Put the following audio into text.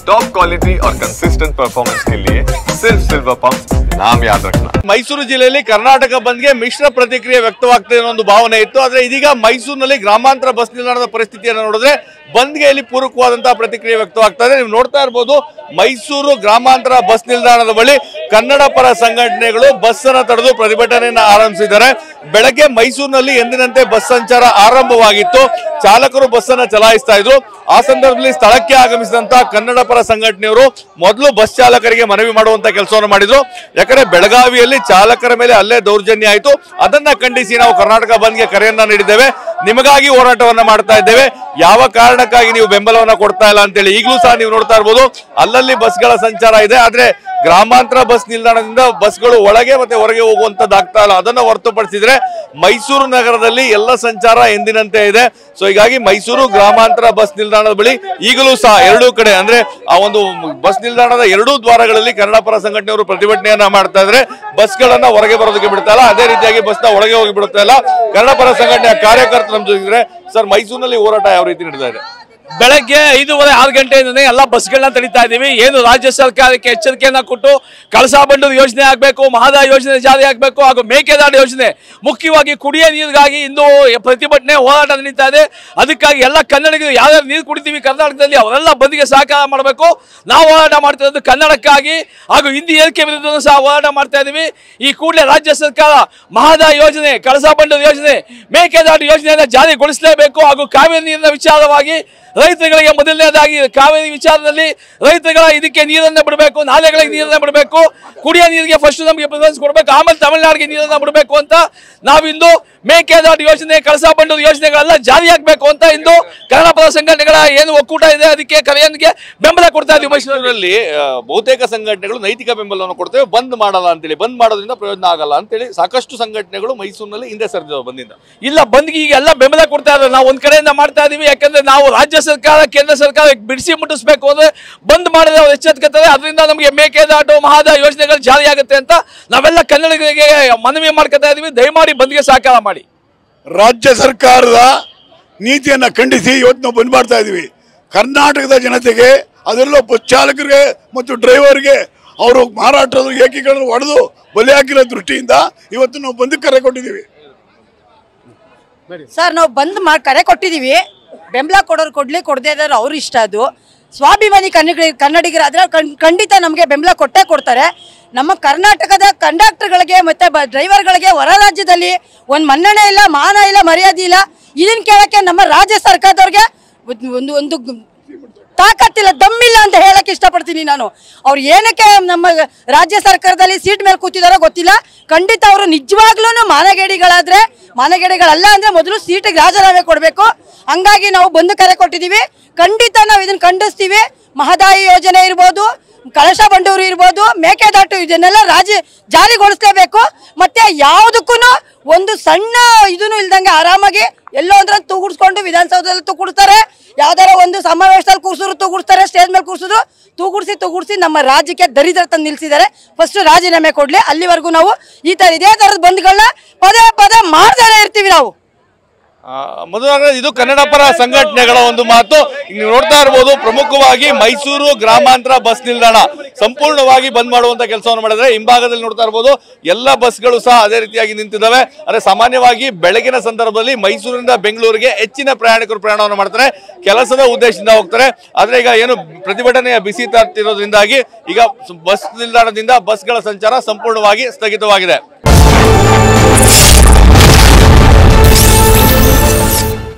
Top quality और consistent performance के लिए सिर्फ सिल्वर पंप नाम याद रखना। ಮೈಸೂರು ಜಿಲ್ಲೆಯಲ್ಲಿ ಕರ್ನಾಟಕ ಬಂದ್ಗೆ ಮಿಶ್ರ ಪ್ರತಿಕ್ರಿಯೆ ವ್ಯಕ್ತವಾಗ್ತಿದೆ ಅನ್ನೋ ಒಂದು ಭಾವನೆ ಇತ್ತು. ಆದ್ರೆ ಇದೀಗ ಮೈಸೂರಿನಲ್ಲಿ ಗ್ರಾಮಾಂತರ ಬಸ್ ನಿಲ್ದಾಣದ ಪರಿಸ್ಥಿತಿಯನ್ನು ನೋಡಿದ್ರೆ ಬಂದ್ಗೆ ಇಲ್ಲಿ ಪೂರಕವಾದಂತಹ ಪ್ರತಿಕ್ರಿಯೆ ವ್ಯಕ್ತವಾಗ್ತಾ ಇದೆ. ನೀವು ನೋಡ್ತಾ ಇರಬಹುದು ಮೈಸೂರು ಗ್ರಾಮಾಂತರ ಬಸ್ ನಿಲ್ದಾಣದ ಬಳಿ ಕನ್ನಡ ಪರ ಸಂಘಟನೆಗಳು ಬಸ್ ಅನ್ನು ತಡೆದು ಪ್ರತಿಭಟನೆಯನ್ನು ಆರಂಭಿಸಿದ್ದಾರೆ. ಬೆಳಗ್ಗೆ ಮೈಸೂರಿನಲ್ಲಿ ಎಂದಿನಂತೆ ಬಸ್ ಸಂಚಾರ ಆರಂಭವಾಗಿತ್ತು. ಚಾಲಕರು ಬಸ್ ಅನ್ನು ಚಲಾಯಿಸ್ತಾ ಇದ್ರು. ಆ ಸಂದರ್ಭದಲ್ಲಿ ಸ್ಥಳಕ್ಕೆ ಆಗಮಿಸಿದಂತಹ ಕನ್ನಡ ಪರ ಸಂಘಟನೆಯವರು ಮೊದಲು ಬಸ್ ಚಾಲಕರಿಗೆ ಮನವಿ ಮಾಡುವಂತ ಕೆಲಸವನ್ನು ಮಾಡಿದ್ರು. ಯಾಕಂದ್ರೆ ಬೆಳಗಾವಿಯಲ್ಲಿ ಚಾಲಕರ ಮೇಲೆ ಅಲ್ಲೇ ದೌರ್ಜನ್ಯ ಆಯಿತು. ಅದನ್ನ ಖಂಡಿಸಿ ನಾವು ಕರ್ನಾಟಕ ಬಂದ್ಗೆ ಕರೆಯನ್ನ ನೀಡಿದ್ದೇವೆ. ನಿಮಗಾಗಿ ಹೋರಾಟವನ್ನ ಮಾಡ್ತಾ ಇದ್ದೇವೆ. ಯಾವ ಕಾರಣಕ್ಕಾಗಿ ನೀವು ಬೆಂಬಲವನ್ನ ಕೊಡ್ತಾ ಇಲ್ಲ ಅಂತೇಳಿ ಈಗಲೂ ಸಹ ನೀವು ನೋಡ್ತಾ ಇರ್ಬೋದು ಅಲ್ಲಲ್ಲಿ ಬಸ್ಗಳ ಸಂಚಾರ ಇದೆ. ಆದ್ರೆ ಗ್ರಾಮಾಂತರ ಬಸ್ ನಿಲ್ದಾಣದಿಂದ ಬಸ್ಗಳು ಒಳಗೆ ಮತ್ತೆ ಹೊರಗೆ ಹೋಗುವಂತದ್ದಾಗ್ತಾ ಇಲ್ಲ. ಅದನ್ನ ಹೊರತುಪಡಿಸಿದ್ರೆ ಮೈಸೂರು ನಗರದಲ್ಲಿ ಎಲ್ಲ ಸಂಚಾರ ಎಂದಿನಂತೆ ಇದೆ. ಸೊ ಹೀಗಾಗಿ ಮೈಸೂರು ಗ್ರಾಮಾಂತರ ಬಸ್ ನಿಲ್ದಾಣದ ಬಳಿ ಈಗಲೂ ಸಹ ಎರಡೂ ಕಡೆ ಅಂದ್ರೆ ಆ ಒಂದು ಬಸ್ ನಿಲ್ದಾಣದ ಎರಡೂ ದ್ವಾರಗಳಲ್ಲಿ ಕನ್ನಡ ಪರ ಸಂಘಟನೆಯವರು ಪ್ರತಿಭಟನೆಯನ್ನ ಮಾಡ್ತಾ ಇದ್ರೆ ಬಸ್ಗಳನ್ನ ಹೊರಗೆ ಬರೋದಕ್ಕೆ ಬಿಡ್ತಾ ಇಲ್ಲ. ಅದೇ ರೀತಿಯಾಗಿ ಬಸ್ನ ಒಳಗೆ ಹೋಗಿ ಬಿಡುತ್ತಾ ಇಲ್ಲ. ಕನ್ನಡ ಪರ ಸಂಘಟನೆಯ ಕಾರ್ಯಕರ್ತರು ನಮ್ಮ ಜೊತೆಗಿದ್ರೆ. ಸರ್, ಮೈಸೂರಿನಲ್ಲಿ ಹೋರಾಟ ಯಾವ ರೀತಿ ನಡೀತಾ ಇದೆ? ಬೆಳಗ್ಗೆ 5:30-6 ಗಂಟೆಯಿಂದನೇ ಎಲ್ಲ ಬಸ್ಗಳನ್ನ ತಡೀತಾ ಇದ್ದೀವಿ. ಏನು ರಾಜ್ಯ ಸರ್ಕಾರಕ್ಕೆ ಎಚ್ಚರಿಕೆಯನ್ನ ಕೊಟ್ಟು ಕಳಸಾ ಬಂಡೂರು ಯೋಜನೆ ಆಗಬೇಕು, ಮಹದಾಯಿ ಯೋಜನೆ ಜಾರಿ ಆಗಬೇಕು, ಹಾಗೂ ಮೇಕೆದಾಟು ಯೋಜನೆ ಮುಖ್ಯವಾಗಿ ಕುಡಿಯೋ ನೀರಿಗಾಗಿ ಇಂದು ಪ್ರತಿಭಟನೆ ಹೋರಾಟ ನಡೀತಾ ಇದೆ. ಅದಕ್ಕಾಗಿ ಎಲ್ಲ ಕನ್ನಡಿಗರು ಯಾವ್ಯಾವ ನೀರು ಕುಡಿತೀವಿ ಕರ್ನಾಟಕದಲ್ಲಿ ಅವರೆಲ್ಲ ಬಂದಿಗೆ ಸಹಕಾರ ಮಾಡಬೇಕು. ನಾವು ಹೋರಾಟ ಮಾಡ್ತಿರೋದು ಕನ್ನಡಕ್ಕಾಗಿ ಹಾಗೂ ಹಿಂದಿ ಏರಿಕೆ ವಿರುದ್ಧ ಸಹ ಹೋರಾಟ ಮಾಡ್ತಾ ಇದ್ದೀವಿ. ಈ ಕೂಡಲೇ ರಾಜ್ಯ ಸರ್ಕಾರ ಮಹದಾಯಿ ಯೋಜನೆ, ಕಳಸಾ ಬಂಡೂರು ಯೋಜನೆ, ಮೇಕೆದಾಟು ಯೋಜನೆಯನ್ನು ಜಾರಿಗೊಳಿಸಲೇಬೇಕು. ಹಾಗೂ ಕಾವೇರಿ ನೀರಿನ ವಿಚಾರವಾಗಿ ರೈತರಿಗೆ ಮೊದಲನೇದಾಗಿ ಕಾವೇರಿ ವಿಚಾರದಲ್ಲಿ ರೈತಗಳ ಇದಕ್ಕೆ ನೀರನ್ನು ಬಿಡಬೇಕು, ನಾಲೆಗಳಿಗೆ ನೀರನ್ನು ಬಿಡಬೇಕು, ಕುಡಿಯೋ ನೀರಿಗೆ ಫಸ್ಟ್ ನಮಗೆ ಪ್ರಿಫರೆನ್ಸ್ ಕೊಡಬೇಕು, ಆಮೇಲೆ ತಮಿಳುನಾಡಿಗೆ ನೀರನ್ನು ಬಿಡಬೇಕು ಅಂತ ನಾವಿಂದು ಮೇಕೆದಾಟು ಯೋಜನೆ, ಕಳಸಾ ಬಂಡೂರು ಯೋಜನೆಗಳೆಲ್ಲ ಜಾರಿಯಾಗಬೇಕು ಅಂತ ಇಂದು ಕನ್ನಡ ಪರ ಸಂಘಟನೆಗಳ ಏನು ಒಕ್ಕೂಟ ಇದೆ ಅದಕ್ಕೆ ಕರೆಯನ್ಗೆ ಬೆಂಬಲ ಕೊಡ್ತಾ ಇದ್ದೀವಿ. ಮೈಸೂರಿನಲ್ಲಿ ಬಹುತೇಕ ಸಂಘಟನೆಗಳು ನೈತಿಕ ಬೆಂಬಲವನ್ನು ಕೊಡ್ತೇವೆ, ಬಂದ್ ಮಾಡಲ್ಲ ಅಂತೇಳಿ, ಬಂದ್ ಮಾಡೋದ್ರಿಂದ ಪ್ರಯೋಜನ ಆಗಲ್ಲ ಅಂತೇಳಿ ಸಾಕಷ್ಟು ಸಂಘಟನೆಗಳು ಮೈಸೂರಿನಲ್ಲಿ ಹಿಂದೆ ಸರಿದ ಬಂದಿಂದ ಇಲ್ಲ ಬಂದ್ಗೆ ಈಗ ಎಲ್ಲ ಬೆಂಬಲ ಕೊಡ್ತಾ ಇದ್ದಾರೆ. ನಾವು ಒಂದ್ ಕಡೆಯಿಂದ ಮಾಡ್ತಾ ಇದೀವಿ. ಯಾಕಂದ್ರೆ ನಾವು ರಾಜ್ಯ ಸರ್ಕಾರ ಕೇಂದ್ರ ಸರ್ಕಾರ ಬಿಡಿಸಿ ಮುಟ್ಟಿಸಬೇಕು ಅಂದ್ರೆ ಬಂದ್ ಮಾಡಿದ್ರೆ ಅವ್ರು ಎಚ್ಚೆತ್ಕೊತಾರೆ. ಅದರಿಂದ ನಮಗೆ ಮೇಕೆದಾಟು ಮಹದಾಯಿ ಯೋಜನೆಗಳು ಜಾರಿಯಾಗುತ್ತೆ ಅಂತ ನಾವೆಲ್ಲ ಕನ್ನಡಿಗರಿಗೆ ಮನವಿ ಮಾಡ್ಕೊತಾ ಇದೀವಿ. ದಯಮಾಡಿ ಬಂದ್ಗೆ ಸಹಕಾರ ಮಾಡಿ. ರಾಜ್ಯ ಸರ್ಕಾರದ ನೀತಿಯನ್ನ ಖಂಡಿಸಿ ಇವತ್ತು ನಾವು ಬಂದ್ ಮಾಡ್ತಾ ಇದೀವಿ. ಕರ್ನಾಟಕದ ಜನತೆಗೆ ಅದರಲ್ಲೂ ಬಸ್ ಚಾಲಕರಿಗೆ ಮತ್ತು ಡ್ರೈವರ್ಗೆ ಅವರು ಮಾರಾಟದ ಏಕೀಕರಣ ಹೊಡೆದು ಬಲಿ ಹಾಕಿರೋ ದೃಷ್ಟಿಯಿಂದ ಇವತ್ತು ನಾವು ಬಂದ್ ಕರೆ ಕೊಟ್ಟಿದ್ದೀವಿ. ಸರ್, ನಾವು ಬಂದ್ ಕರೆ ಕೊಟ್ಟಿದ್ದೀವಿ. ಬೆಂಬಲ ಕೊಡೋರು ಕೊಡದೇ ಇದ್ದಾರೆ, ಅವ್ರ ಇಷ್ಟ. ಅದು ಸ್ವಾಭಿಮಾನಿ ಕನ್ನಡಿಗರಾದ್ರೆ ಖಂಡಿತ ನಮಗೆ ಬೆಂಬಲ ಕೊಟ್ಟೇ ಕೊಡ್ತಾರೆ. ನಮ್ಮ ಕರ್ನಾಟಕದ ಕಂಡಕ್ಟರ್ಗಳಿಗೆ ಮತ್ತೆ ಡ್ರೈವರ್ಗಳಿಗೆ ಹೊರ ರಾಜ್ಯದಲ್ಲಿ ಒಂದು ಮನ್ನಣೆ ಇಲ್ಲ, ಮಾನ ಇಲ್ಲ, ಮರ್ಯಾದೆ ಇಲ್ಲ. ಇದನ್ನ ಕೇಳಕ್ಕೆ ನಮ್ಮ ರಾಜ್ಯ ಸರ್ಕಾರದವ್ರಿಗೆ ಒಂದು ತಾಕತ್ತಿಲ್ಲ, ದಮ್ಮಿಲ್ಲ ಅಂತ ಹೇಳಕ್ಕೆ ಇಷ್ಟಪಡ್ತೀನಿ ನಾನು. ಅವ್ರು ಏನಕ್ಕೆ ನಮ್ಮ ರಾಜ್ಯ ಸರ್ಕಾರದಲ್ಲಿ ಸೀಟ್ ಮೇಲೆ ಕೂತಿದಾರೋ ಗೊತ್ತಿಲ್ಲ. ಖಂಡಿತ ಅವರು ನಿಜವಾಗ್ಲೂ ಮಾನಗೇಡಿಗಳಲ್ಲ ಅಂದ್ರೆ ಮೊದಲು ಸೀಟಿಗೆ ರಾಜೀನಾಮೆ ಕೊಡಬೇಕು. ಹಂಗಾಗಿ ನಾವು ಬಂದು ಕರೆ ಕೊಟ್ಟಿದ್ದೀವಿ. ಖಂಡಿತ ನಾವು ಇದನ್ನ ಖಂಡಿಸ್ತೀವಿ. ಮಹದಾಯಿ ಯೋಜನೆ ಇರ್ಬೋದು, ಕಳಸಾ ಬಂಡೂರು ಇರ್ಬೋದು, ಮೇಕೆದಾಟು ಇದನ್ನೆಲ್ಲ ಜಾರಿಗೊಳಿಸಲೇಬೇಕು. ಮತ್ತೆ ಯಾವುದಕ್ಕೂ ಒಂದು ಸಣ್ಣ ಇದನ್ನು ಇಲ್ದಂಗೆ ಆರಾಮಾಗಿ ಎಲ್ಲೋ ಅಂದ್ರೆ ತೂಗುಡ್ಸ್ಕೊಂಡು ವಿಧಾನಸೌಧದಲ್ಲಿ ತೂಗುಡ್ತಾರೆ, ಯಾವ್ದಾರ ಒಂದು ಸಮಾವೇಶದಲ್ಲಿ ಕೂರ್ಸಿದ್ರು ತೂಗುಡ್ಸ್ತಾರೆ, ಸ್ಟೇಜ್ ಮೇಲೆ ಕೂರ್ಸಿದ್ರು ತೂಗುಡ್ಸಿ ನಮ್ಮ ರಾಜ್ಯಕ್ಕೆ ದರಿದ್ರ ತಂದು ನಿಲ್ಸಿದ್ದಾರೆ. ಫಸ್ಟ್ ರಾಜೀನಾಮೆ ಕೊಡ್ಲಿ. ಅಲ್ಲಿವರೆಗೂ ನಾವು ಇದೇ ತರದ ಬಂದ್ಗಳನ್ನ ಪದೇ ಮಾಡ್ತಾನೆ ಇರ್ತೀವಿ ನಾವು. ಇದು ಕನ್ನಡ ಪರ ಸಂಘಟನೆಗಳ ಒಂದು ಮಾತು. ನೀವು ನೋಡ್ತಾ ಇರಬಹುದು ಪ್ರಮುಖವಾಗಿ ಮೈಸೂರು ಗ್ರಾಮಾಂತರ ಬಸ್ ನಿಲ್ದಾಣ ಸಂಪೂರ್ಣವಾಗಿ ಬಂದ್ ಮಾಡುವಂತ ಕೆಲಸವನ್ನು ಮಾಡಿದ್ರೆ ಹಿಂಭಾಗದಲ್ಲಿ ನೋಡ್ತಾ ಇರಬಹುದು ಎಲ್ಲ ಬಸ್ಗಳು ಸಹ ಅದೇ ರೀತಿಯಾಗಿ ನಿಂತಿದ್ದಾವೆ. ಅಂದ್ರೆ ಸಾಮಾನ್ಯವಾಗಿ ಬೆಳಗಿನ ಸಂದರ್ಭದಲ್ಲಿ ಮೈಸೂರಿನಿಂದ ಬೆಂಗಳೂರಿಗೆ ಹೆಚ್ಚಿನ ಪ್ರಯಾಣಿಕರು ಪ್ರಯಾಣವನ್ನು ಮಾಡ್ತಾರೆ, ಕೆಲಸದ ಉದ್ದೇಶದಿಂದ ಹೋಗ್ತಾರೆ. ಆದ್ರೆ ಈಗ ಏನು ಪ್ರತಿಭಟನೆಯ ಬಿಸಿ ತರ್ತಿರೋದ್ರಿಂದಾಗಿ ಈಗ ಬಸ್ ನಿಲ್ದಾಣದಿಂದ ಬಸ್ಗಳ ಸಂಚಾರ ಸಂಪೂರ್ಣವಾಗಿ ಸ್ಥಗಿತವಾಗಿದೆ.